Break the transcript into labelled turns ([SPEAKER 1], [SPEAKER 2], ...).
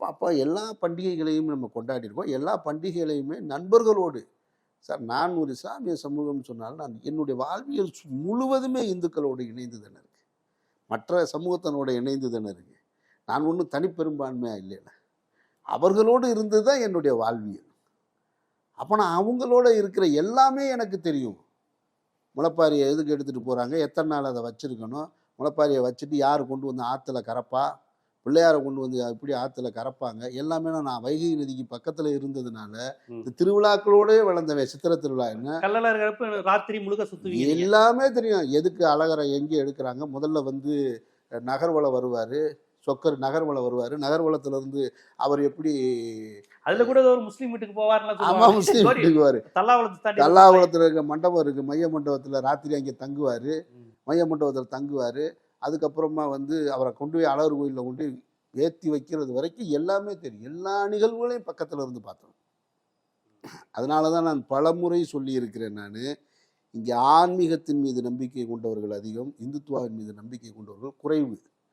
[SPEAKER 1] அப்போ எல்லா பண்டிகைகளையும் நம்ம கொண்டாடிருக்கோம். எல்லா பண்டிகைகளையுமே நண்பர்களோடு சார் நான் ஒரு இஸ்லாமிய சமூகம் சொன்னால் நான் என்னுடைய வாழ்வியல் முழுவதுமே இந்துக்களோடு இணைந்து தானே இருக்கு. மற்ற சமூகத்தினோட இணைந்து தானே இருக்கு. நான் ஒன்றும் தனிப்பெரும்பான்மையாக இல்லைல்ல. அவர்களோடு இருந்தது தான் என்னுடைய வாழ்வியல். அப்போ நான் அவங்களோட இருக்கிற எல்லாமே எனக்கு தெரியும். முளைப்பாரியை எதுக்கு எடுத்துகிட்டு போகிறாங்க, எத்தனை நாள் அதை வச்சுருக்கணும், முளைப்பாரியை வச்சுட்டு யார் கொண்டு வந்து ஆற்றுல கறப்பா, பிள்ளையாரை கொண்டு வந்து எப்படி ஆற்றுல கறப்பாங்க, எல்லாமே நான் வைகை நதிக்கு பக்கத்தில் இருந்ததுனால இந்த திருவிழாக்களோடய வளர்ந்தவன். சித்திரை திருவிழா என்ன,
[SPEAKER 2] ராத்திரி முழுக்க சுற்றுவீங்க,
[SPEAKER 1] எல்லாமே தெரியும். எதுக்கு அழகரை எங்கே எடுக்கிறாங்க, முதல்ல வந்து நகர்வலம் வருவார், சொக்கர் நகர்வலம் வருவார், நகர்வலத்திலிருந்து அவர் எப்படி
[SPEAKER 2] அதுல கூட ஒரு முஸ்லீம் வீட்டுக்கு போவார்.
[SPEAKER 1] ஆமாம், முஸ்லீம் வீட்டுக்கு வார். தல்லாகுளத்தில் இருக்க மண்டபம் இருக்குது, மைய மண்டபத்தில் ராத்திரி அங்கே தங்குவார், மைய மண்டபத்தில் தங்குவார். அதுக்கப்புறமா வந்து அவரை கொண்டு போய் அழகர் கோயிலில் கொண்டு ஏற்றி வைக்கிறது வரைக்கும் எல்லாமே தெரியும். எல்லா நிகழ்வுகளையும் பக்கத்தில் இருந்து பார்த்தோம். அதனால தான் நான் பலமுறை சொல்லியிருக்கிறேன். நான் இங்கே ஆன்மீகத்தின் மீது நம்பிக்கை கொண்டவர்கள் அதிகம், இந்துத்துவாவின் மீது நம்பிக்கை கொண்டவர்கள் குறைவு.